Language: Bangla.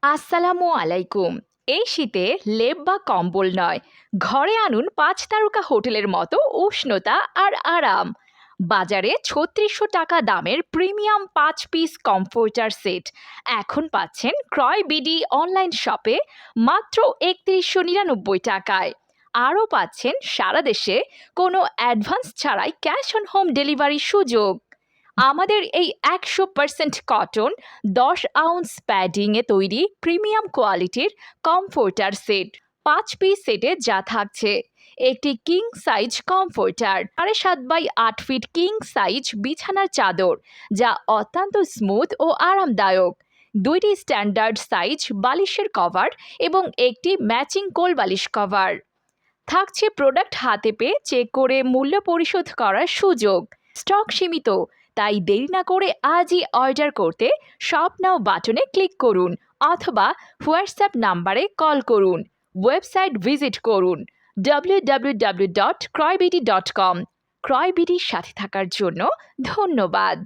আসসালামু আলাইকুম। এই শীতে লেপ বা কম্বল নয়, ঘরে আনুন ৫ তারকা হোটেলের মতো উষ্ণতা আর আরাম। বাজারে ৩৬০০ টাকা দামের প্রিমিয়াম ৫ পিস কমফোর্টার সেট এখন পাচ্ছেন ক্রয় বিডি অনলাইন শপে মাত্র ৩১৯৯ টাকায়। আরও পাচ্ছেন সারা দেশে কোনো অ্যাডভান্স ছাড়াই ক্যাশ অন হোম ডেলিভারি সুযোগ। আমাদের এই ১০০% কটন ১০ আউন্স প্যাডিংয়ে তৈরি প্রিমিয়াম কোয়ালিটির কমফোর্টার সেট ৫ পিস সেটে যা থাকছে: একটি কিং সাইজ কমফোর্টার, ৭.৫ বাই ৮ ফিট কিং সাইজ বিছানার চাদর যা অত্যন্ত স্মুথ ও আরামদায়ক, ২টি স্ট্যান্ডার্ড সাইজ বালিশের কভার এবং একটি ম্যাচিং কোল বালিশ কভার। থাকছে প্রোডাক্ট হাতে পেয়ে চেক করে মূল্য পরিশোধ করার সুযোগ। স্টক সীমিত, তাই দেরি না করে আজই অর্ডার করতে শপ নাও বাটনে ক্লিক করুন অথবা হোয়াটসঅ্যাপ নাম্বারে কল করুন। ওয়েবসাইট ভিজিট করুন www.ক্রয়বিডি.com। ক্রয়বিডির সাথে থাকার জন্য ধন্যবাদ।